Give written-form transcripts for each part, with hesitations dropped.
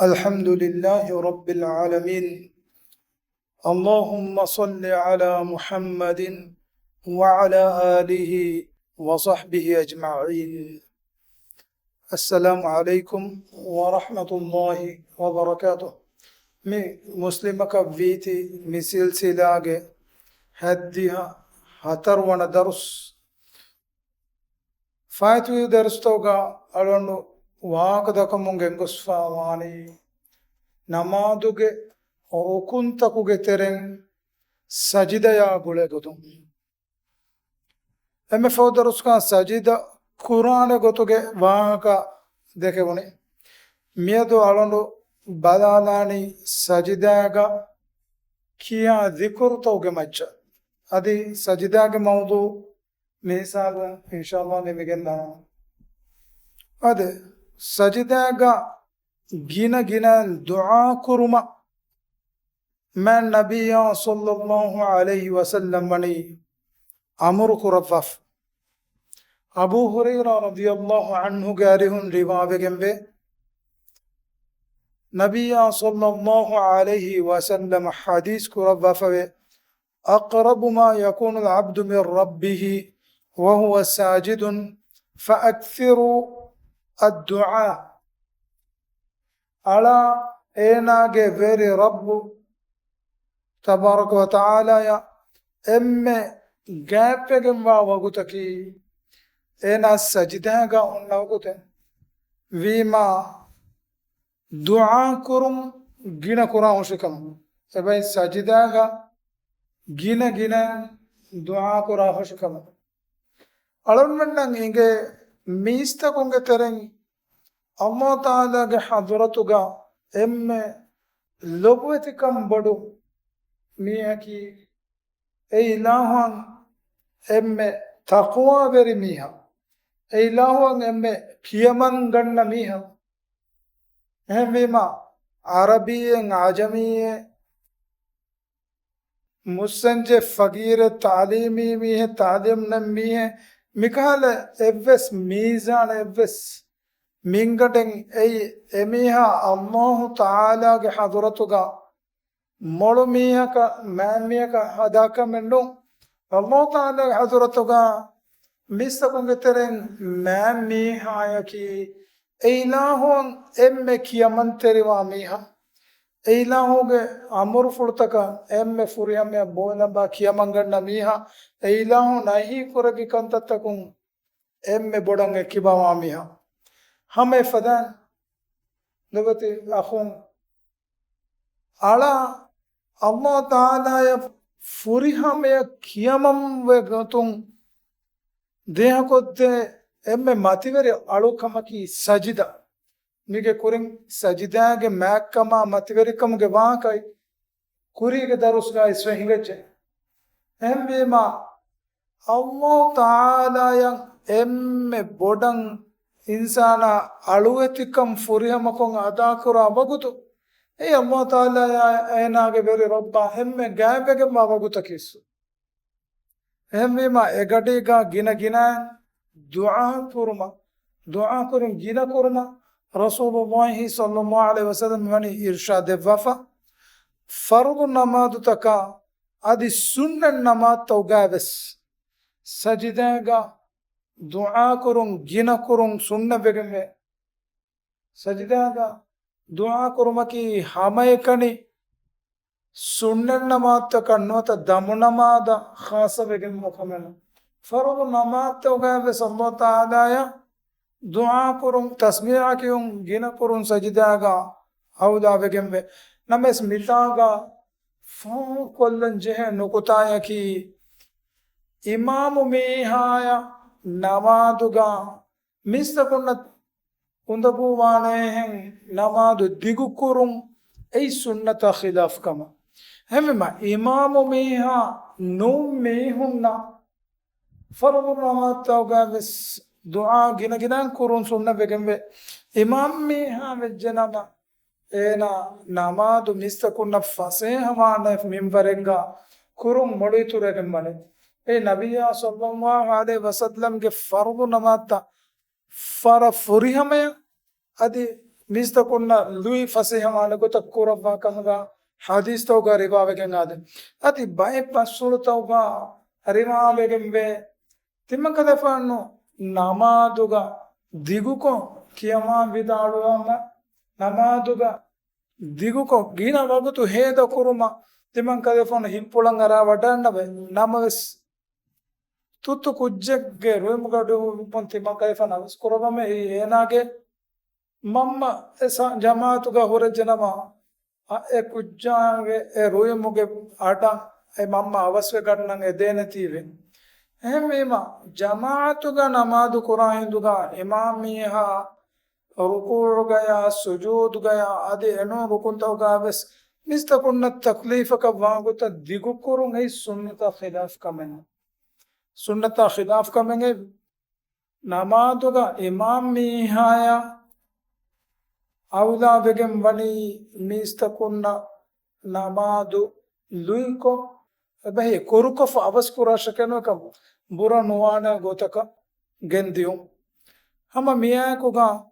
الحمد لله رب العالمين. اللهم صل على محمد وعلى آله وصحبه أجمعين. السلام عليكم ورحمة الله وبركاته. مي مسلمك فيتي مثل سلاجة هديها هترونا درس فايتو درس توغا أرنو واقدك منغنغسفا واني ನಮಾದುಗೆ ರುಕುಂತಕುಗೆ ತೆರೆಂ ಸಜಿದಯ ಗುಳೆಗೊತು ಎಮ್ಮೆ ಫೋದರುಸ್ಕ ಸಜಿದ ಕುರಾನೆ ಗೊತುಗೆ ವಾಹಕ ದೆಕೆವುಣಿ ಮಿಯದು ಅಳೊಂಡು ಬದಾಲಾನಿ ಸಜಿದಾಗ ಕಿಯಾ ದಿಕುರು ತೌಗೆ ಮಚ್ಚ ಅದಿ ಸಜಿದಾಗ ಮೌದು ಮೀಸಾಗ ಇನ್ಶಾಅಲ್ಲಾ ನಿಮಗೆಲ್ಲ ಅದೇ ಸಜಿದಾಗ ಗಿನ ಗಿನ ದುಆ ಕುರುಮ ಮನ್ ನಬಿಯ ಸಲ್ಲಲ್ಲಾಹು ಅಲೈಹಿ ವಸಲ್ಲಂ ಮನಿ ಅಮರು ಕುರಫಫ್ ಅಬೂ ಹುರೈರಾ ರದಿಯಲ್ಲಾಹು ಅನ್ಹು ಗಾರಿಹುನ್ ರಿವಾವೆಗೆಂಬೆ ನಬಿಯ ಸಲ್ಲಲ್ಲಾಹು ಅಲೈಹಿ ವಸಲ್ಲಂ ಹದೀಸ್ ಕುರಫಫವೆ أقرب ما يكون العبد من ربه وهو ساجد فأكثروا الدعاء ಅಳ ಏನಾಗೆ ವೇರಿ ರಬ್ಬು ತಬಾರಕ ವ ತಾಲಾಯ ಎಮ್ಮೆ ಗ್ಯಾಪೆಗೆಂಬ ವಗುತಕಿ ಏನ ಸಜಿದಾಗ ಉಣ್ಣವಗುತೆ ವೀಮಾ ದುಆ ಕುರುಂ ಗಿನ ಕುರಾ ಹುಶಿಕಂ ಎಬೈ ಸಜಿದಾಗ ಗಿನ ಗಿನ ದುಆ ಕುರಾ ಹುಶಿಕಂ ಅಳನ್ಮಣ್ಣಂಗ್ ಹಿಂಗೆ ಮೀಸ್ತಕೊಂಗೆ ತೆರೆಂ ಅಲ್ಲಾಹ್ ತಾಲಾಗೆ ಹಜರತುಗ ಎಮ್ಮೆ ಲೊಬುವೆತಿಕಂ ಬಡು ಮೀಹಕಿ ಎ ಇಲಾಹನ್ ಎಮ್ಮೆ ತಕ್ವಾ ಬೆರಿ ಮೀಹ ಎ ಇಲಾಹನ್ ಎಮ್ಮೆ ಕಿಯಮನ್ ಗಣ್ಣ ಮೀಹ ಎಮ್ಮೀಮ ಅರಬಿಯೆ ಆಜಮಿಯೆ ಮುಸ್ಸಂಜೆ ಫಗೀರೆ ತಾಲೀಮಿ ಮೀಹೆ ತಾಲೀಮ್ ನ ಮೀಹೆ ಮಿಕಾಲ ಎವ್ವೆಸ್ ಮೀಜಾನ್ ಎವ್ವೆಸ್ ಮಿಂಗಟೆಂ ಎಯ್ ಎಮಿಹ ಅಲ್ಲಾಹು ತಾಲಾಗೆ ಹಜರತುಗ ಮೊಳು ಮೀಹಕ ಮ್ಯಾಮಿಯಕ ಹದಾಕ ಮೆಂಡು ಅಲ್ಲಾಹು ತಾಲಾಗೆ ಹಜರತುಗ ಮಿಸ್ತಕೊಂಗೆ ತೆರೆಂ ಮ್ಯಾಮ್ ಮೀಹಾಯಕಿ ಇಲಾಹುನ್ ಎಮ್ಮೆ ಕಿಯಮನ್ ತೆರಿವಾ ಮೀಹ ಇಲಾಹುಗೆ ಅಮರು ಫುಳ್ತಕ ಎಮ್ಮೆ ಫುರಿಯಮ್ಮೆ ಬೋಲಂಬ ಕಿಯಮಂಗಣ್ಣ ಮೀಹ ಇಲಾಹು ನಹಿ ಕುರಗಿ ಕಂತತ್ತಕುಂ ಎಮ್ಮೆ ಬೊಡಂಗೆ ಕಿಬವಾ ಮೀಹ हमें फदान नबते अखों आला अल्लाह ताला या फुरी हमें कियमम वे गतुं देह को दे एम्मे मातिवेरे आलो कमा की सजिदा निगे कुरिंग सजिदा के मैक कमा मातिवेरे कम के वहाँ का कुरी के दरुस का इसमें हिंगे एम्मे मा अल्लाह ताला या एम्मे बोडंग इंसाना अळुवेतिकम फुरिहमकों अदाकुरा बगुतु ए अल्लाह ताला ऐनागे बेरे रब्बा हेम्मे गैबेगे मा बगुतकिसु हेम्मे मा एगडिगा गिन गिन दुआ कुरुम गिन कुरुमा रसूलुल्लाह सल्लल्लाहु अलैहि वसल्लम मनी इरशाद वफा फर्द नमाज तका अदि सुन्नत नमाज तौगाबस सजिदेगा दुआ करूं गिना करूं सुन्ना बेगमे सजदागा दुआ करूं की हमें कनी सुन्ना नमाज तक अन्नोत दम नमाज खास बेगम मुकम्मल फर्द नमाज तो गए सल्लल्लाहु ताला या दुआ करूं तस्मीह क्यों गिना करूं सजदागा औदा बेगमे नमेस मितागा फो कोल्लन जह नुकुताया की इमाम मेहाया नमादुगा मिस्तकुन्न उन्दबुवाने हैं नमादु दिगुकुरुम ऐ सुन्नत खिलाफ कमा हमें इमाम मेहा नो मेहुन्ना फर्द नमाज तौगा बस दुआ गिना गिना कुरुन सुन्ना बेगंबे इमाम मेहा वेजना एना नमादु मिस्तकुन्न फसे हमाने मिंबरेंगा कुरुम मोड़ी तुरेगन मने ए नबिया सल्लल्लाहु अलैहि वसल्लम के फर्द नमाज ता फर फुरी हमें अदि mista kunna lui fasihama ko takura va kanga hadis to ga riba wegen ade ati bay pasul to ga riba wegen be timman kada fanno namaduga diguko kiyama vidaluama namaduga diguko gina wagutu heda kuruma timman kada fanno himpulan ara wadanna be namas tutu kujjegge roimugadu pon timman kada fanno askurama enage mamma esa jamaatuga hore janama e kujjange e roimuge ada e mamma avaswe gadnan e denative ehmema jamaatuga namadu qur'anduga imamiha ruku' gaya sujud gaya ade eno rukuntaw ga bes mistakunna taklifa ka waguta digukurun ei sunnata khilaf kamen namaduga imamiha ya awla begem wani mistakunna namadu luiko ebahi koruko fa avaskura shakeno kam bura nuwana gotaka gendium hama miya kuga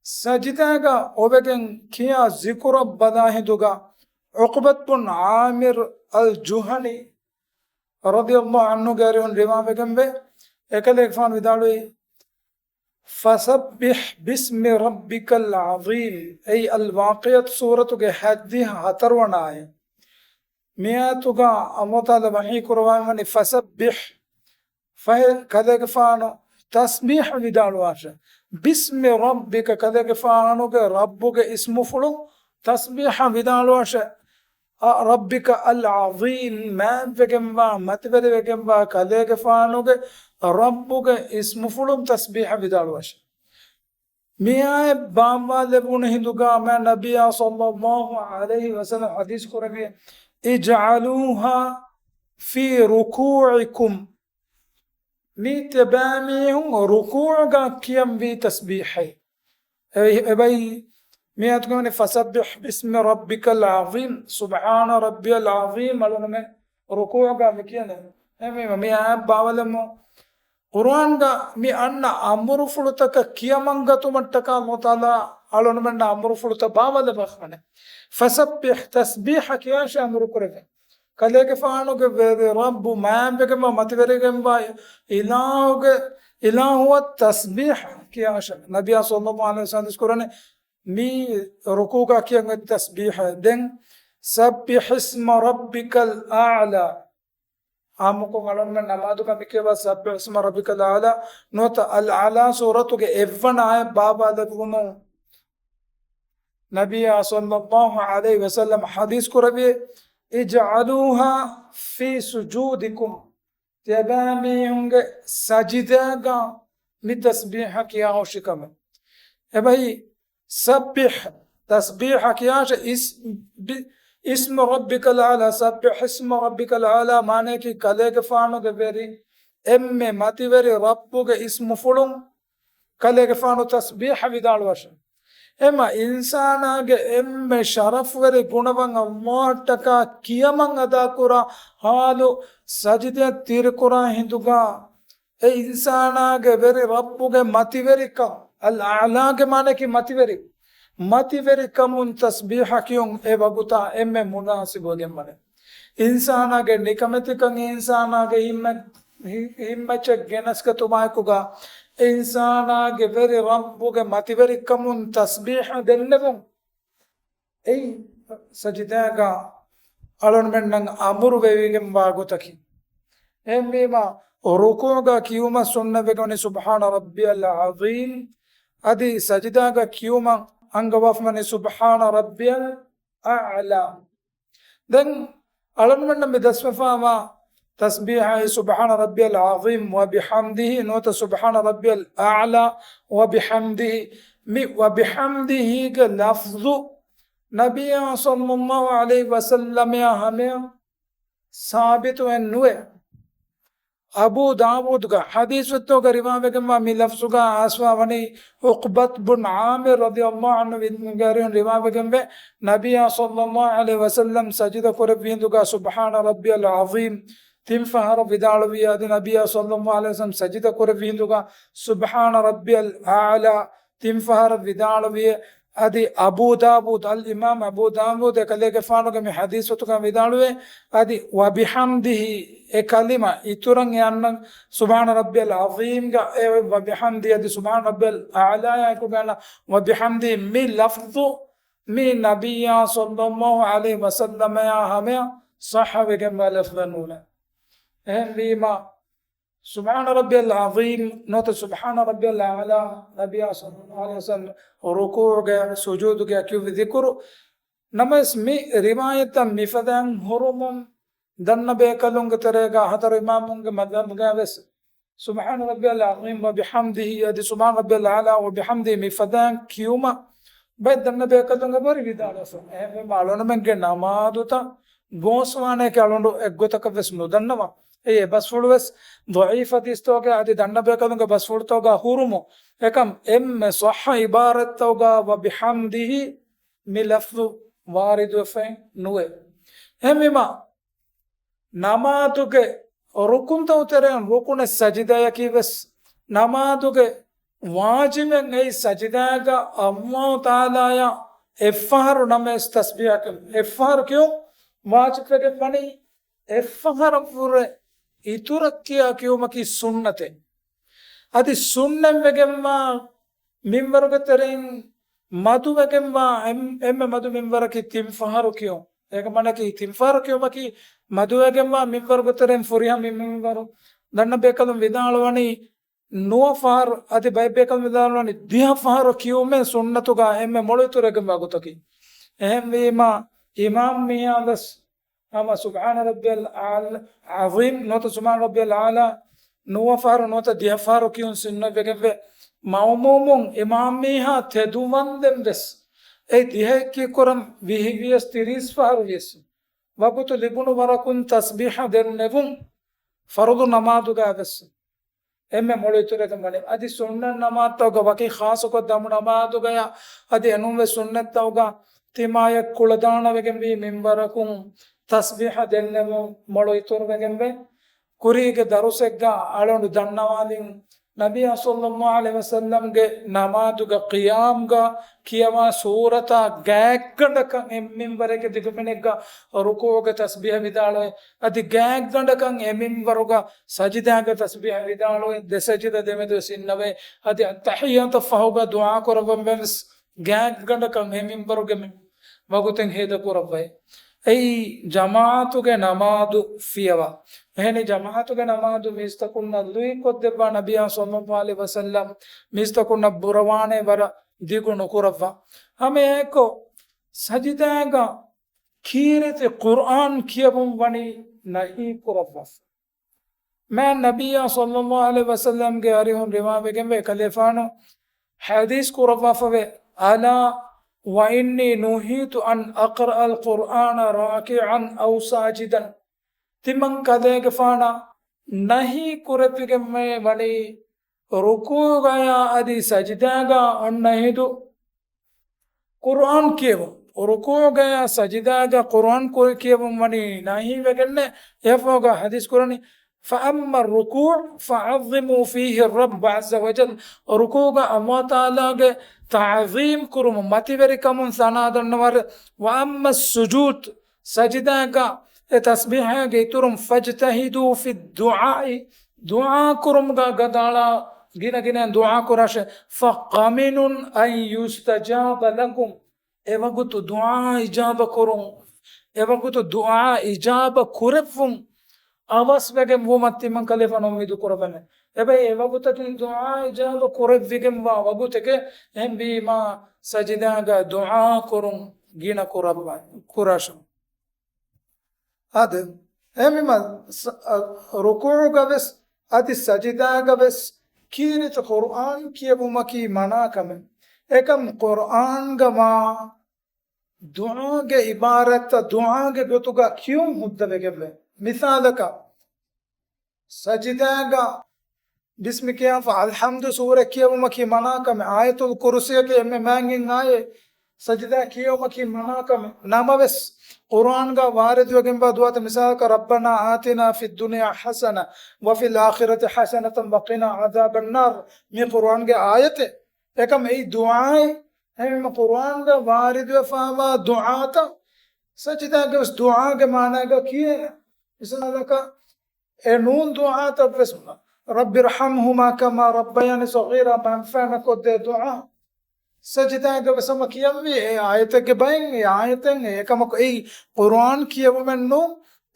sajdaga obegen kiya zikra badahiduga uqbat bin amir al-juhani radiyallahu anhu garihun riwa begem be ekale fan vidalui فسبح باسم ربك العظيم أي الواقعة سورة حدها هتروناي مياتوغا أموتا دبحي كروان فسبح فكذا فانو تسبيح ودالواشا باسم ربك كذا فانو ربك اسم فلو تسبيح ودالواشا ربك العظيم ما بكمبا متبر بكمبا كذا فانو ربك اسم فلو تسبيح ودالواشا مياه بامبا لبون هندوغا ما نبي صلى الله عليه وسلم حديث كربي اجعلوها في ركوعكم ميتباميهم ركوعا كيم في تسبيحي اي مياتكم فسبح باسم ربك العظيم سبحان ربي العظيم ركوعا مكينا مياه باولمو قرآن مي أن أمر فلتك كيامانغتو متك مطالع على من أمر فلت باول بخمنه فسبح تسبيحك يا شامر كرفه كذلك فانو كبر رب ما بكم ما تبركم باي إله هو التسبيح كيا شام نبي صلى الله عليه وسلم يذكرون مي ركوعك كيا التسبيح دين سبح اسم ربك الأعلى आमुको मालूम में नमाज़ का मिके बाद सब्बिह इस्म रब्बिकल आला नोत अल आला सूरत के एवन आए बाबा दबुनो नबी सल्लल्लाहु अलैहि वसल्लम हदीस को रबी इजअलूहा फी सुजूदिकुम तबामी होंगे सजदा का मितस्बीह किया हो शिकम ए भाई सब्बिह तस्बीह किया इस اسم ربك العلا سبح اسم ربك العلا माने कि कले के फानो के बेरी एम्मे माती बेरी रब्बु के اسم फुलुं कले के फानो तस्बीह विदाल वर्ष एमा इंसाना के एम्मे शरफ वेरी गुणवंग अल्लाह टका कियमंग अदा कुरा हालो सजदे तीर कुरा हिंदुगा ए इंसाना के वेरी रब्बु के माती वेरी का अल आला के माने कि माती वेरी मति वेरी कमुन तस्बीह क्यों ए बगुता एम्मे मुनासिब होगे मने इंसान आगे निकमति कंग इंसान आगे हिम्मत गेनस का तुम्हारे कुगा इंसान आगे वेरी रब्बु के मति वेरी कमुन तस्बीह देने वो ए सजदा का अलन में नंग अमुर वेवी के बागुता की एम्मे मा रुकू का क्यों सुनने बेगोने सुबहान रब्बियल अज़ीम अदी सजदा का क्यों अंगवफ मने सुबहान रब्बियल अअला देन अलन मन में दसफावा तस्बीह है सुबहान रब्बियल अज़ीम व बिहम्दिही नोत सुबहान रब्बियल अअला व बिहम्दिही के लफ्ज़ नबी सल्लल्लाहु अलैहि वसल्लम हमें साबित हुए अबू दाऊद का हदीस तो गरिमा बेगम मी लफ्ज़ का आसवा वनी उक़बत बिन आमिर रदियल्लाहु अन्हु गरिन रिवा बेगम बे नबी सल्लल्लाहु अलैहि वसल्लम सजदा करे बिंदुगा सुबहान रब्बियल अज़ीम तिम फहर विदालवी आदि नबी सल्लल्लाहु अलैहि वसल्लम सजदा करे बिंदुगा सुबहान रब्बियल आला तिम फहर विदालवी adi Abu Dawud al Imam Abu Dawud ekalege fanuge me hadithu tuka vidaluwe adi wa bihamdihi e kalima ituran yanna subhana rabbiyal azim ga wa bihamdi adi subhana rabbiyal a'la ya ko gala wa bihamdi mi lafdhu mi nabiyya sallallahu alaihi wasallam ya hamya sahabe ke malafdhanuna ehma سبحان ربي العظيم نوت سبحان ربي الأعلى نبي صلى الله عليه وسلم ركوع گیا سجود گیا کیوں ذکر نمس می روایت مفدان حرم دن بكلونگ تريگا حضر امامونگ مذهب گیا بس سبحان ربي العظيم وبحمده ادي سبحان ربي الأعلى وبحمده مفدان کیوما بيد دن بكلونگ بری vidala so اے مالون منگ نمازتا گوسوانے کالونڈو اگوتک بس ندنوا اے بس فلوس ضعيف ديستوغا ادي دن بكلونگ بس فلتوغا حرمو ekam emme sahha ibarat tawga wa bihamdihi mi lafzu waridu fe nuwe emima namaduge rukun tawteren rukun sajidaya kives namaduge wajiben ei sajidaga Allah taala ya effahar names tasbihakam effahar kyo wajibege pani effahar pure iturakkiya kyo maki sunnate adi sunnem vegemma minwarugateren madu vegemma emme madu minwaraki timfaharu kiyo eka manaki timfaharu kiyo maki madu vegemma minwarugateren furiha minwaru danna bekalum vidalwani nuwafar adi bay bekalum vidalwani dihafaharu kiyo me sunnatuga emme moluturagem wagutaki ehmema imam miyadas ama subhana rabbiyal azim nota subhana rabbiyal ala nuwafaru nota dihafaru kiyun sunna vegeve maumumum imamiha tedumandem des ei dihekki koram vihivias tiris faru yes wagutu libunu warakun tasbiha dennevum fardu namadu gaves emme molitureka mane adi sunna namaz tawga waki khasu ko dam namadu gaya adi anumve sunnat tawga timaya kuladana vegem vi minbarakun tasbiha dennevum molitur vegemve kurige darusegga alondu dannawalin nabiya sallallahu alaihi wasallam ge namaduga qiyam ga kiyama surata gaggandaka minbareke digumenegga rukuuga tasbih vidalo adi gaggandaka minbaruga sajida ga tasbih vidalo desajida demedu sinnave adi tahiyat fahuga dua korabam bes gaggandaka minbaruga maguten heda korabbai ei jamaatuge namadu fiyawa ehni jamaatuge namadu mistakunna lui koddeba nabiya sallallahu alaihi wasallam mistakunna burawane wara digunu kurava hame eko sajidaga kirete quran kiyabum wani nahi kurava मैं नबिया सल्लल्लाहु अलैहि वसल्लम के अरिहम रिवावे के में खलीफानो हदीस को रवाफवे अला وإني نهيت أن أقرأ القرآن راكعا أو ساجدا تمن كذا فانا نهي كربك میں ولی رکوع گیا ادی سجدہ گا نہیدو قرآن کیو رکوع گیا سجدہ گا قرآن کو کیو ولی نہی وگنے یفوگا حدیث قرآنی فأما الركوع فعظموا فيه الرب عز وجل ركوع الله تعالى تعظيم كرم متبركم سنادن ور وأما السجود سجدة تسبيح جيترم فاجتهدوا في الدعاء دعاء كرم قدالا جينا جينا دعاء كراش فقامن أن يستجاب لكم إذا قلت دعاء إجابة كرم إذا قلت دعاء إجابة كرفم awas vegem wo matti man kalefano midu korabane ebe evagutatun dua ijaba koreb vegem wa waguteke embi ma sajida ga dua korum gina korabba kurasham ade embi ma ruku' ga bes adi sajida ga bes kirit quran kiyebu maki mana kame ekam quran ga ma dua ge ibarat dua ge gotuga kyum hudda vegebe مثالك سجداغا بسمك يا فالحمد سورة كيو مكي مناكم آية الكرسي के में मांगेंगे आए सजदा कियो मकी मनाकम नामा बस कुरान का वारिद वगैरह दुआत मिसाल का रब्बना आतिना फिद दुनिया हसना व फिल आखिरति हसनतन वक़िना अज़ाबन नार में कुरान के आयत एकम ए दुआएं هم قرآن کا وارد وفاوا دعا تا سجدہ کے اس دعا کے معنی کا کیے اس نے کہا اے نون دعا تا بس رب ارحمهما كما ربياني صغيرا منفعنا قد دعا سجدہ کے بس ما کیم وی آیت کے بین آیتیں ایکم ای قرآن کیے وہ من نو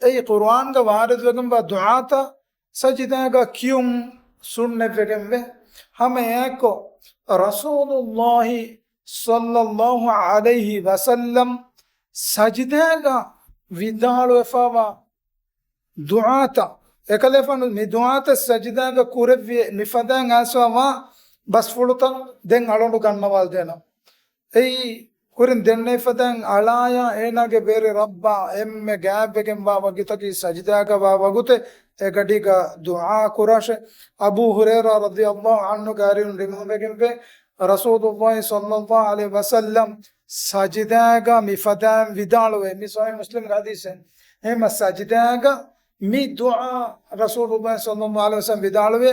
ای قرآن کا وارد وگم با دعا تا سجدہ کا کیوں سننے وگم وے ہمیں ایک رسول اللہ صلی اللہ علیہ وسلم سجدہ کا ودال وفاوا دعا تا ekalefanul mi duata sajdaga kurevvi mifadan aswa bas fulutan den alonu gannawal dena ei kurin denne fadan alaya enage bere rabba emme gaabegen wa wagitaki sajdaga wa wagute e gadiga dua kurashe Abu Hurairah radhiyallahu anhu garin rimabegen be Rasulullah sallallahu alaihi wasallam sajdaga mifadan vidalwe mi sahih Muslim hadisen ema sajdaga mi dua Rasulullah sallallahu alaihi wasallam vidalwe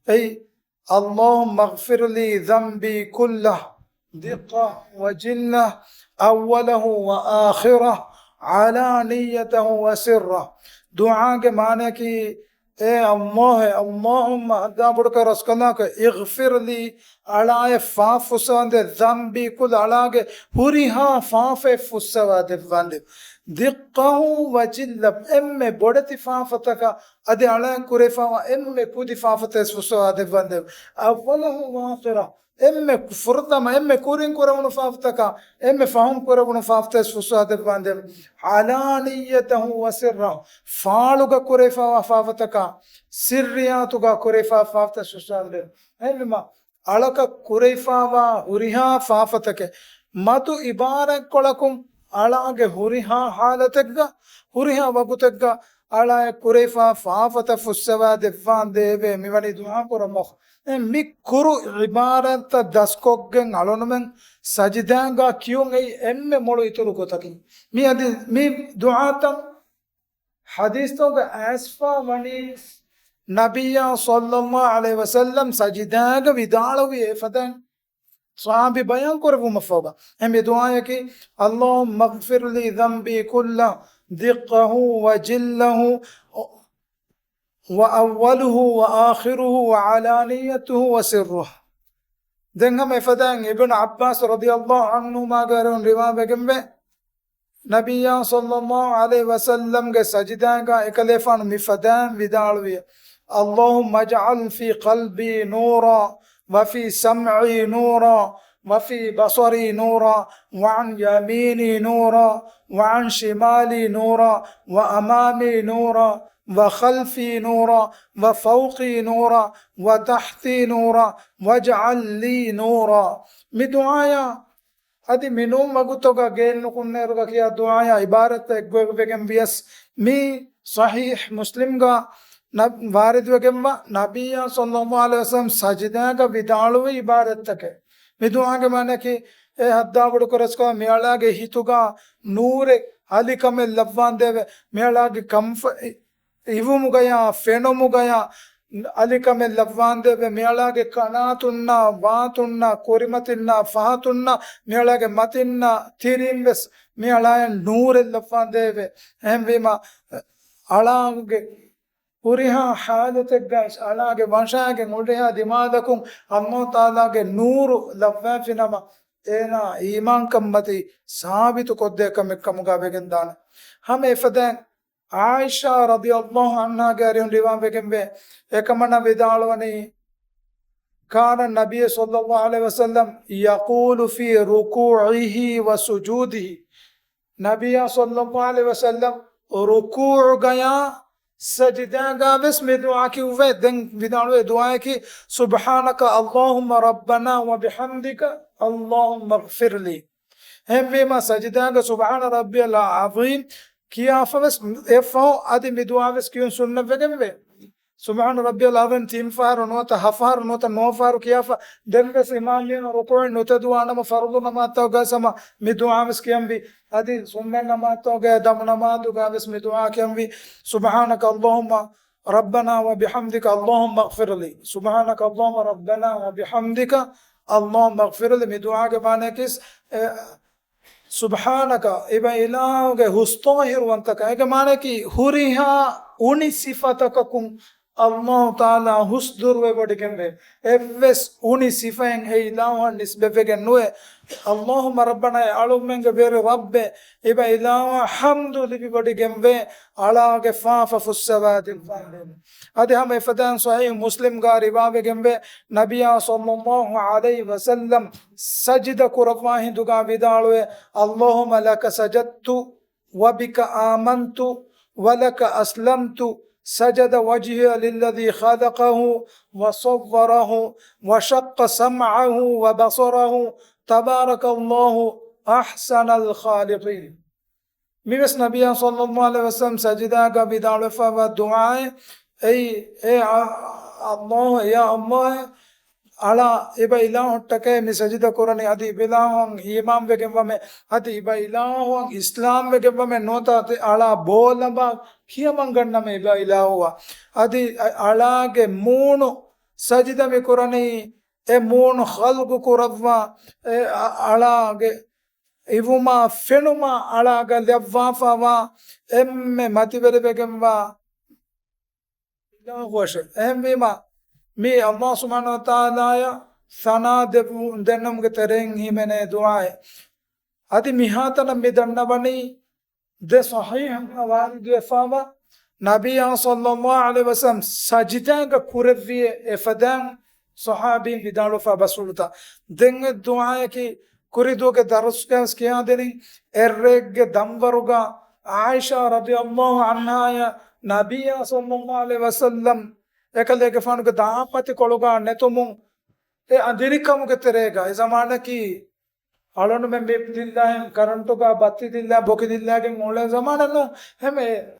ay Allahumma ighfir li dhanbi kullah diqqa wa jillah awwalahu wa akhirah alaniyatahu wa sirrah dua ke maane ki ए अल्लाह अल्लाहुम्मा अदा बुड़कर रसकला के इग़फिर ली अलाए फाफुसांदे ज़ंबी कुल अलागे हुरिहा फाफे फुस्सवादे वांदे दिक्कहु वजिल्लब एम्मे बोड़ती फाफतका अदे अलाए कुरेफा एम्मे कुदी फाफते फुस्सवादे वांदे अव्वलहु वाखिरा emme furdama emme kurin kurawunu faftaka emme fahum kurawunu faftes fusade bande alaniyatahu wa sirrahu faaluga kurefa fafataka sirriyatuga kurefa faftes fusade emme alaka kurefa wa huriha fafatake matu ibarak kolakum alage huriha halategga huriha wagutegga alaya kurefa fafata fusade bande ve miwani duha kuramokh mi kuru ibarat daskoggen alonumen sajidanga kiyun ei emme molu ituru kotakin mi adi mi duatan hadith to ga asfa wani nabiyya sallallahu alaihi wasallam sajidaga vidalawi efadan sahabi bayan korvu mafoga em dua ki Allahumma ighfir li dhanbi kullahu diqqahu wa jillahu وأوله وآخره وعلانيته وسره دنگا میں فدان ابن عباس رضی اللہ عنہما گرون روایت میں نبی صلی اللہ علیہ وسلم کے سجدہ کا اکلیفان مفدان ودالوی اللهم اجعل في قلبي نورا وفي سمعي نورا وفي بصري نورا وعن يميني نورا وعن شمالي نورا وأمامي نورا وخلفي نورا وفوقي نورا وتحتي نورا واجعل لي نورا مدعايا ادي منو مغتوغا گين نكونيرغا كيا دعايا عبارت اگوگم بيس مي صحيح مسلم غا وارد وگم نبي صلى الله عليه وسلم سجدہ کا vidalو عبارت تک مدعا کے معنی کہ اے حدا بڑ کرس کو میالا کے ہتوگا نور علی کم لوان دے میالا کے کمف ಇವುಮುಗಯ ಫೆಣೊಮುಗಯ ಅಲಿಕಮೆ ಲವ್ವಾಂದೆ ಮೇಳಾಗೆ ಕಣಾತುನ್ನ ವಾತುನ್ನ ಕೊರಿಮತಿನ್ನ ಫಹತುನ್ನ ಮೇಳಾಗೆ ಮತಿನ್ನ ತಿರಿಂವೆಸ್ ಮೇಳಾಯ ನೂರೆ ಲವ್ವಾಂದೇವೆ ಹೆಂವಿಮ ಅಳಾಗೆ ಹುರಿಹ ಹಾಲತೆಗ್ಗಾಯ್ಸ್ ಅಳಾಗೆ ವಂಶಾಗೆ ಮುಡಿಹ ದಿಮಾದಕುಂ ಅಮ್ಮೋ ತಾಲಾಗೆ ನೂರು ಲವ್ವಾಫಿನಮ ಏನ ಈಮಾನ್ ಕಮ್ಮತಿ ಸಾಬಿತು ಕೊದ್ದೆ ಕಮ್ಮಿಕ್ಕಮುಗ ಬೆಗೆಂದಾನ ಹಮೆ ಫದೆನ್ Aisha radhiyallahu anha garin riwayat में एकमना विदालवनी कान नबी सल्लल्लाहु अलैहि वसल्लम यकूलु फी रुकूइही व सुजूदिही नबी सल्लल्लाहु अलैहि वसल्लम रुकू गया सजदा का बिस्म दुआ की वे दिन विदालवे दुआ की सुब्हानक अल्लाहुम्मा रब्बना व बिहम्दिका अल्लाहुम्मा इग़फिर ली हम मा सजदा का सुब्हान रब्बियल अज़ीम किया फवस एफो आदि मिदुआवस क्यों सुनने वगैरह में सुभान रब्बियल आज़ीम तीन फार नोता हफार नोता नौ फार किया फा दरगस इमाम ने रुकू नोता दुआ नम फर्द नमाज तो गसमा मिदुआवस कियम भी आदि सुन्ने नमाज तो गए दम नमाज गावस मिदुआ कियम भी सुभानक अल्लाहुम्मा रब्बना व बिहम्दिका अल्लाहुम्मा इग़फिर ली सुभानक अल्लाहुम्मा रब्बना व बिहम्दिका Allahumma maghfir li, mi dua ge mane kis subhanaka iba ilahuge hustohirwantaka ege mane ki huriha uni sifataka kun Allah Ta'ala husdurwe bodigemme evves uni sifaen e ilahan nisbevegen nuwe Allahumma rabbana alumenge bere rabbe iba ilaha hamdu libi bodigemme alage fafa fussawadil fandem adi hame fadan sahih muslim ga riwaye gembe nabiya sallallahu alaihi wasallam sajda kurawwa hinduga vidalwe Allahumma laka sajadtu wa bika amantu wa laka aslamtu سجد وجهه للذي خلقه وصوره وشق سمعه وبصره تبارك الله أحسن الخالقين ميس نبي صلى الله عليه وسلم سجدا قبل فالدعاء أي الله يا الله ala iba ilahun take mi sajida korani adi ilahun imam vegemwame adi iba ilahun islam vegemwame nota ala bolamba kiyamanganna me iba ilahuwa adi ala ge moonu sajida me korani e moonu khalqu kurawwa e ala ge ivuma fenuma ala ga levwafawa emme mativere vegemwa ilahu washe ehmima mi Allah subhanahu wa ta'ala ya sana dennam ge tereng himene duae adi mihatana mi dannabani de sahih hawarid efawa nabiy sallallahu alaihi wasallam sajida ga kurevie efadan sahabin vidalo fa basulta den duae ki kurido ge darus kas kiya deni erreg ge damwaruga Aisha radhiyallahu anha ya nabiy sallallahu alaihi wasallam ekale fanu ke daapati koluga netumun e andirikamu ke terega e zamana ki alonu me dilla karantu ga batti dilla boki dilla ge mole zamana no heme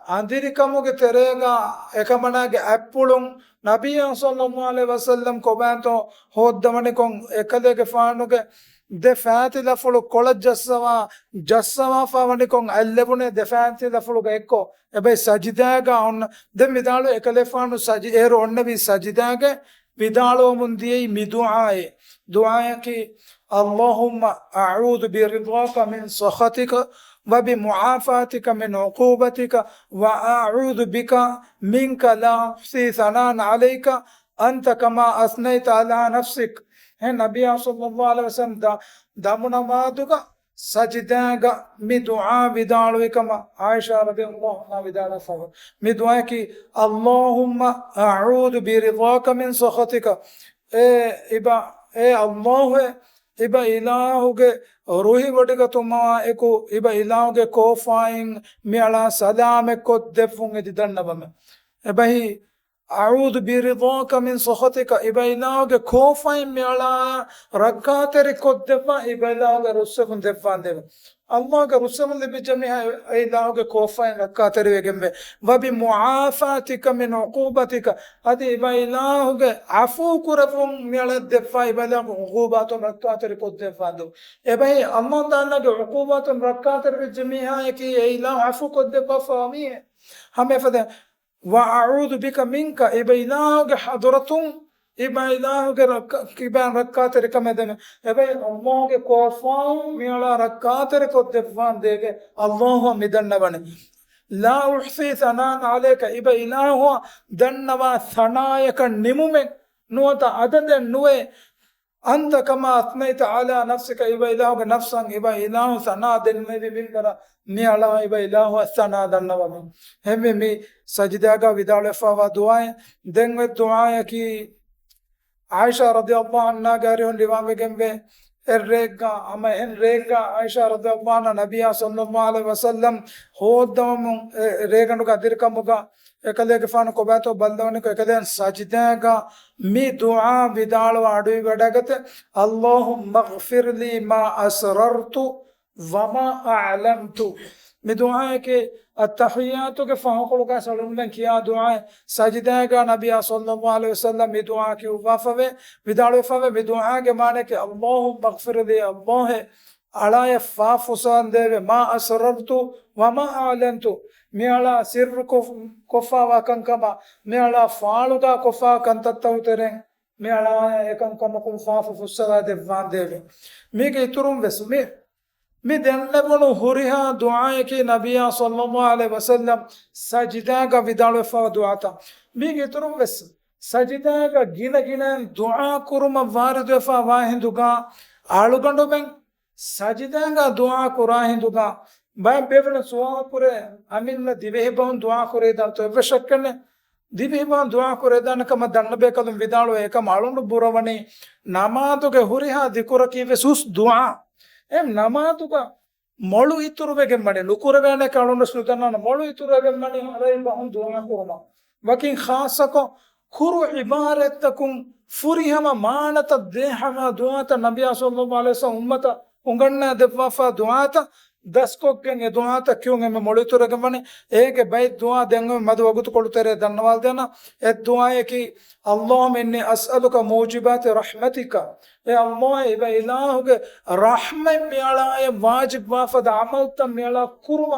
andirikamu ke terega ekamana ge appulun nabiy sallallahu alaihi wasallam ko banto hoddamani kon ekale ke fanu ke de faati la fulu kola jassawa fawani kon allebune de faati la fulu ga ekko ebe sajida ga on de midalu ekalefanu saji ero onnabi sajida ga midalu mundiye mi duae ki Allahumma a'udhu bi ridwaka min sakhatika wa bi mu'afatika min uqubatika wa a'udhu bika minka la uhsi thanan alayka anta kama asnayta ala nafsik he nabiya sallallahu alaihi wasallam damuna maduga sajdaga mi dua vidalu kama Aisha radhiyallahu anha vidala fa mi dua ki Allahumma a'udhu bi ridwaka min sakhatika Allah iba ilahuge ruhi wadiga tuma eko iba ilahuge kofain mi ala salam ekko defun edidannabame ebahi a'udhu bi ridwaka min sakhatika iba ilahuge kofain mi ala rakkatere koddefa iba ilahuge russakun defandeva Allah ga russakun libi jami'a ilahuge kofain rakkatere vegembe wa bi mu'afatika min uqubatika adi iba ilahuge afu kurafun mi ala defa iba ilahuge uqubatum rakkatere koddefando ebahi Allah danage uqubatum rakkatere jami'a ki ilahu afu koddefa fami hame fada wa a'udhu bika minka iba ilahuge hadratun iba ilahuge kiban rakkatere kamedene ebe Allahge kofan miala rakkatere koddefandege Allahu midannabane la uhsi thanan alayka iba ilahu dannawa thanayaka nimume nuwata adade nuwe anta kama athnayta ala nafsika iba ilahuge nafsan iba ilahu thana denne bimbara mi ala iba ilahu thana dannawa hemme mi sajdaga vidale fawa duae denwe duae ki Aisha radhiyallahu anha garihon liwame gembe errega ama enrega Aisha radhiyallahu anha nabiya sallallahu alaihi wasallam hoddam reganuga dirkamuga ekale gefanu ko bato baldawani ko ekale sajdaga mi dua vidalu adu vedagate Allahumma ighfir li ma asrartu wa ma a'lamtu mi dua ke التحيات के फहकुल का सलून किया दुआ सजदा का नबी सल्लल्लाहु अलैहि वसल्लम में दुआ की उफाफे विदाले फवे में दुआ के माने के अल्लाहुम्मा मगफिर दे अल्लाह अलाय फाफुसान दे मा असररतु व मा अलनतु मेला सिर को कोफा वा कंकमा मेला फालुगा कोफा कंतत्तउ तेरे me ala ekam kama kum faafu fussara devvan deve mege iturum ves me dennabonu huriha du'a ki nabiya sallallahu alaihi wasallam sajida ga vidalu fa du'ata mege iturum ves sajida ga gina du'a kuruma varidu fa wahinduga alugandu ben sajida ga du'a kurahinduga bay bevna suwa kure aminna divehi bon du'a kure da to evashakkane ದಿವಿಹಿಮಾನ್ ದುಆ ಕುರೆದಾನಕಮ ದಣ್ಣಬೇಕದು ವಿದಾಳು ಏಕ ಮಾಳುಂಡು ಬುರವನಿ ನಮಾದುಗೆ ಹುರಿಹ ದಿಕುರಕಿವೆ ಸುಸ್ ದುಆ ಎಂ ನಮಾದುಗ ಮೊಳು ಇತುರುವೆಗೆ ಮಣಿ ನುಕುರವೇನೆ ಕಾಳುಂಡು ಸುತನ ಮೊಳು ಇತುರುವೆಗೆ ಮಣಿ ಅರೈ ಬಹುಂ ದುಆ ಕುರಮ ವಕಿನ್ ಖಾಸಕೋ ಕುರು ಇಬಾರತಕುಂ ಫುರಿಹಮ ಮಾನತ ದೇಹಮ ದುಆತ ನಬಿಯ ಸಲ್ಲಲ್ಲಾಹು ಅಲೈಹಿ ವಸಲ್ಲಂ ಉಮ್ಮತ ಉಂಗಣ್ಣ ದೆಫಾಫಾ ದುಆತ ದಸ್ಕೊಕ್ಕೆಂಗೆ ದುಆತ ಕ್ಯೂಂಗೆ ಮೊಳಿತುರಗಮನೆ ಏಕೆ ಬೈ ದುಆ ದೆಂಗ ಮದು ಒಗುತುಕೊಳ್ಳುತ್ತಾರೆ ಧನ್ಯವಾದನ ಎ ದುಆಯಕಿ ಅಲ್ಲಾಹುಮ್ಮ ಇನ್ನಿ ಅಸ್ಅಲುಕ ಮೂಜಿಬಾತಿ ರಹ್ಮತಿಕ ಎ ಅಲ್ಲಾಹ್ ಇಬ ಇಲಾಹುಗೆ ರಹ್ಮೆ ಮೇಳಾಯ ವಾಜಿಬ್ ವಾಫದ ಅಮಲ್ತ ಮೇಳ ಕುರುವ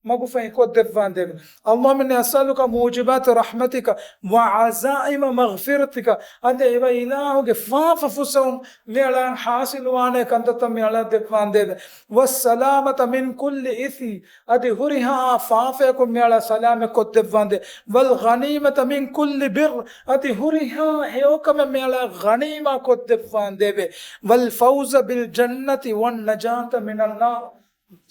مغفى يكود فاندم اللهم اني اسالك موجبات رحمتك وعزائم مغفرتك انت ايوا الهك فاف فسهم ميلا حاصل وانا كنت ميلا دفاندم والسلامه من كل اثم ادي هرها فافكم ميلا سلام كود فاندم والغنيمه من كل بر ادي هرها هيوكم ميلا غنيمه كود فاندم والفوز بالجنه والنجاه من النار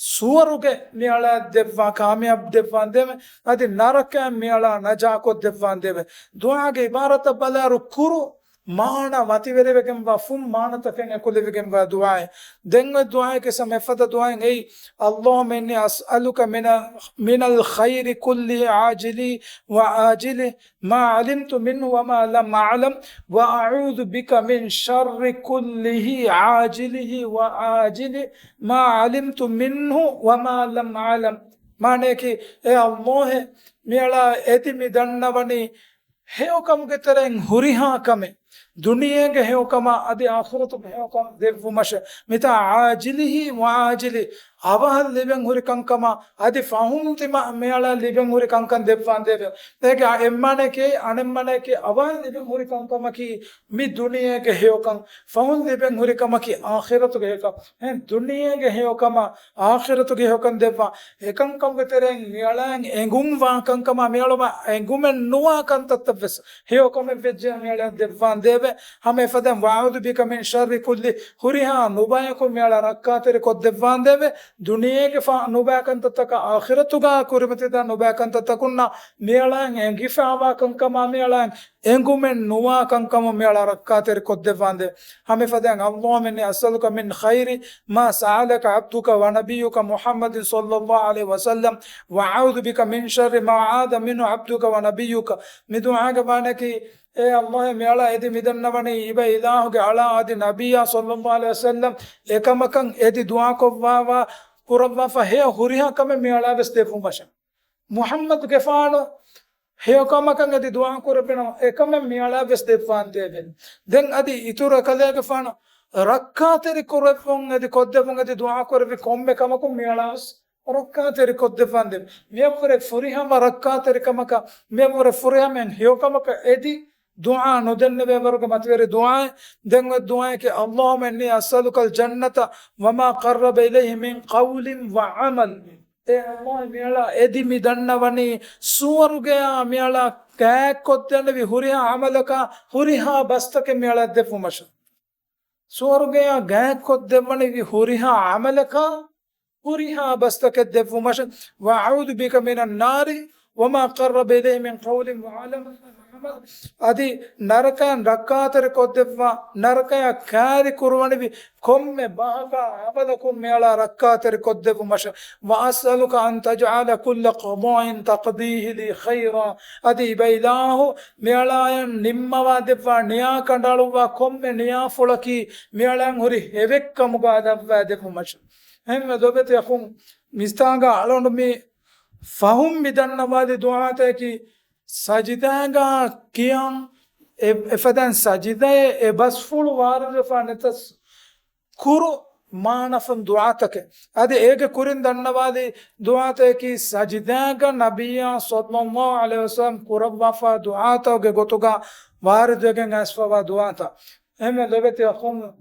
ಸುವರುಗೆ ಮೇಳ ದೆವ್ವ ಕಾಮಯಾಬ್ ದೆವ್ವ ಅಂದೇವೆ ಅದಿ ನರಕ ಮೇಳ ನಜಾಕೋ ದೆವ್ವ ಅಂದೇವೆ ದುಆಗೆ ಇಬಾರತ ಬಲಾರು ಕುರು ಮಾಣ ಮತಿವೆರೆವೆಗೆಂಬ ಫುಂ ಮಾಣತಕೆಂಗೆ ಕುಲಿವೆಗೆಂಬ ದುಆಯ್ ದೆಂಗ ದುಆಯ್ ಸಮಯ ಫದ ದುಆಯ್ ಐ ಅಲ್ಲಾಹುಮ್ಮ ಇನ್ನಿ ಅಸ್ಅಲುಕ ಮಿನಲ್ ಖೈರಿ ಕುಲ್ಲಿ ಆಜಿಲಿ ವ ಆಜಿಲಿ ಮಾ ಅಲಿಮ್ತು ಮಿನ್ಹು ವ ಮಾ ಲಮ್ ಅಅಲಮ್ ವ ಅಊದು ಬಿಕ ಮಿನ್ ಶರ್ರಿ ಕುಲ್ಲಿಹಿ ಆಜಿಲಿಹಿ ವ ಆಜಿಲಿ ಮಾ ಅಲಿಮ್ತು ಮಿನ್ಹು ವ ಮಾ ಲಮ್ ಅಅಲಮ್ ಮಾನೆ ಕಿ ಎ ಅಲ್ಲಾಹ್ ಮೇಳ ಎತಿಮಿ ದಣ್ಣವನಿ ಹೇವಕಮ್ಗೆ ತೆರೆಂಗ್ ಹುರಿಹಾ ಕಮೆ ದುನಿಯೆಗೆ ಹೇವಕಮ ಅದಿ ಆಖಿರತು ಹೇವಕಮ ದೆವ್ವು ಮಶ ಮಿತ ಆಜಿಲಿಹಿ ವಾಜಿಲಿ ಅವಹಲ್ ಲಿಬೆಂಗ್ ಹುರಿ ಕಂಕಮ ಅದಿ ಫಹುಂತಿಮ ಮೇಳ ಲಿಬೆಂಗ್ ಹುರಿ ಕಂಕನ್ ದೆವ್ವಾನ್ ದೇವೆ ತೆಗೆ ಎಮ್ಮನೆಕೆ ಅನೆಮ್ಮನೆಕೆ ಅವಹಲ್ ಲಿಬೆಂಗ್ ಹುರಿ ಕಂಕಮಕಿ ಮಿ ದುನಿಯೆಗೆ ಹೇವಕಂ ಫಹುಲ್ ಲಿಬೆಂಗ್ ಹುರಿ ಕಮಕಿ ಆಖಿರತು ಹೇವಕಂ ಹೆ ದುನಿಯೆಗೆ ಹೇವಕಮ ಆಖಿರತು ಹೇವಕಂ ದೆವ್ವ ಏಕಂಕಂಗೆ ತೆರೆಂಗ್ ಮೇಳಂಗ್ ಎಂಗುಂ ವಾ ಕಂಕಮ ಮೇಳಮ ಎಂಗುಮೆನ್ ನುವಾ ಕಂತತ್ತವೆಸ್ ಹೇವಕಮ ವೆಜ್ಜ ಮೇಳ ದೆವ್ವಾನ್ ದೇವೆ ಹಮೆ ಫದಂ ವಾউದು ಬಿಕ ಮಿನ್ ಶರ್ರಿ ಕುಲ್ಲಿ ಹುರಿಹಾ ನುಬಾಯಕು ಮೇಳ ರಕ್ಕಾತೆರೆ ಕೊದ್ದೆವ್ವಾನ್ ದೇವೆ ದುನಿಯೆಗೆ ಫಾ ನುಬಾಕಂತ ತಕ ಆಖಿರತುಗ ಕುರಿಮತಿದ ನುಬಾಕಂತ ತಕುನ್ನ ಮೇಳಂಗ್ ಎಂಗಿಫಾವಾ ಕಂಕಮ ಮೇಳಂಗ್ ಎಂಗುಮೆನ್ ನುವಾ ಕಂಕಮ ಮೇಳ ರಕ್ಕಾತೆರೆ ಕೊದ್ದೆವ್ವಾನ್ ದೇವೆ ಹಮೆ ಫದಂ ಅಲ್ಲಾಹುಮ್ಮ ಇನ್ನಿ ಅಸ್ಅಲುಕ ಮಿನ್ ಖೈರಿ ಮಾ ಸಅಲಕ ಅಬ್ದುಕ ವ ನಬಿಯುಕ ಮುಹಮ್ಮದ್ ಸಲ್ಲಲ್ಲಾಹು ಅಲೈಹಿ ವಸಲ್ಲಂ ವ ಅಊದು ಬಿಕ ಮಿನ್ ಶರ್ರಿ ಮಾ ಆದ ಮಿನ್ಹು ಅಬ್ದುಕ ವ ನಬಿಯುಕ ಮಿ ದುಆಗೆ ಬಾನಕಿ ಎ ಅಲ್ಲಾಹ್ ಮೇಳ ಎದಿ ಮಿದನ್ನವನಿ ಇಬ ಇಲಾಹುಗೆ ಅಳ ಆದಿ ನಬಿಯ ಸಲ್ಲಲ್ಲಾಹು ಅಲೈಹಿ ವಸಲ್ಲಂ ಏಕಮಕಂ ಎದಿ ದುಆ ಕೊವ್ವಾವ ಕುರವ್ವ ಹೇ ಹುರಿಹ ಕಮೆ ಮೇಳ ಬೆಸ್ತೆಫು ಮಶ ಮುಹಮ್ಮದ್ ಗೆಫಾನು ಹೇ ಕಮಕಂ ಎದಿ ದುಆ ಕುರಬಿನ ಏಕಮೆ ಮೇಳ ಬೆಸ್ತೆಫು ಅಂತೇವೆ ದೆನ್ ಅದಿ ಇತುರ ಕಲೆಗೆ ಫಾನು ರಕ್ಕಾತೆರಿ ಕುರವ್ವಂ ಎದಿ ಕೊದ್ದೆಫಂ ಎದಿ ದುಆ ಕುರಬಿ ಕೊಮ್ಮೆ ಕಮಕು ಮೇಳಾಸ್ ರಕ್ಕಾತೆರಿ ಕೊದ್ದೆಫಂದೆ ಮೇವರೆ ಫುರಿಹಮ ರಕ್ಕಾತೆರಿ ಕಮಕ ಮೇವರೆ ಫುರಿಹಮೆನ್ ಹೇ ಕಮಕ ಎದಿ दुआ नुदन्नवे वर्ग मतवेरे दुआएं देंगे दुआएं कि अल्लाहुम्मा इन्नी अस्अलुकल जन्नत वमा क़र्रब इलैहि मिन क़ौलिन व अमल ए अल्लाह मेला एदि मिदन्नवनी सुवर्गे मेला कैकोत्तनवी हुरिहा अमलका हुरिहा बस्तके मेला देफुमश सुवर्गे गैकोत्तेवनी हुरिहा अमलका हुरिहा बस्तके देफुमश व अऊदु बिक मिनन नारी वमा क़र्रब इलैहि मिन क़ौलिन व अमल ಅದಿ ನರಕಯನ್ ರಕ್ಕಾತರೆ ಕೊದ್ದೆವ್ವ ನರಕಯ ಕ್ಯಾರಿ ಕುರುವಣಿವಿ ಕೊಮ್ಮೆ ಬಾಗ ಅಬದಕು ಮೇಳ ರಕ್ಕಾತರೆ ಕೊದ್ದೆವು ಮಶ ವಾಸಲುಕ ಅನ್ ತಜಅಲ ಕುಲ್ಲ ಕದಾಯಿನ್ ತಕ್ದೀಹಿ ಲಿ ಖೈರಾ ಅದಿ ಬೈಲಾಹು ಮೇಳಾಯನ್ ನಿಮ್ಮವಾದೆವ್ವ ನಿಯಾ ಕಂಡಾಳುವ ಕೊಮ್ಮೆ ನಿಯಾ ಫುಳಕಿ ಮೇಳಂಗ್ ಹುರಿ ಹೆವೆಕ್ಕ ಮುಗಾದವ್ವ ದೆವು ಮಶ ಹೆಂಗ ದೊಬೆತೆ ಯಖುಂ ಮಿಸ್ತಾಂಗ ಅಳೊಂಡು ಮಿ ಫಹುಂ ಮಿದನ್ನವಾದಿ ದುಆತಕಿ sajidanga kiyan efadan sajidaye e basful warde fanetas kuru manafan duatake ade ege kurin dannawadi duate ki sajidanga nabiya sallallahu alaihi wasallam kurabba fa duatoge gotuga وارد وگن اسفوا دعاتا ام لبت يقوم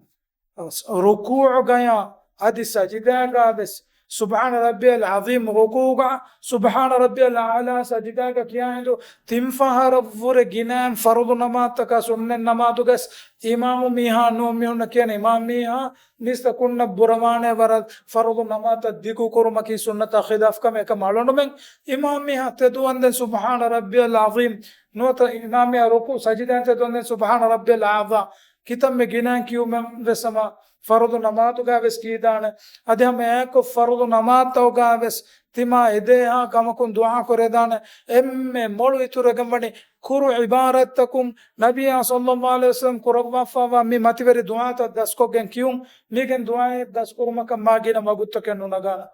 ركوع غيا ادي سجدة غابس سبحان ربي العظيم ركوع سبحان ربي الاعلى سجدة كياندو تنفها رفور جنان فرض نماتك سنن نماتكس امام ميها نو ميون كين امام ميها نستكون برمانه ورد فرض نمات ديكو كرمكي سنت خلاف كم එක malonu men imam ميها تدوان سبحان ربي العظيم نوت امام ركوع سجدة تدوان سبحان ربي الاعظم कितम में गिना क्यों में वैसमा फर्द नमाज का वैस की दान अधे हम एक फर्द नमाज तो का वैस तिमा इधे हाँ कम कुन दुआ करे दान एम में मोड़ इतुरे गंबनी खुरु इबारत तकुम नबी सल्लल्लाहु अलैहि वसल्लम कुरबा फावा मी मतिवरी दुआ तो दस को गें क्यों मी गें दुआएं दस को मका मागी न मगुत के नु नगाना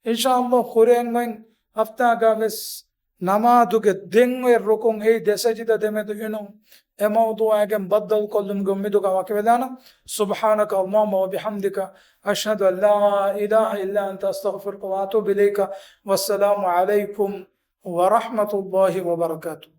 इंशाअल्लाह खुरेन में हफ्ता का वैस नमाज के दिन में रुकों हे जैसे जिदा दे में तो यूं موضوع بدل كل مجمدك وكذا سبحانك اللهم وبحمدك أشهد أن لا إله إلا أنت أستغفرك وأتوب إليك والسلام عليكم ورحمة الله وبركاته.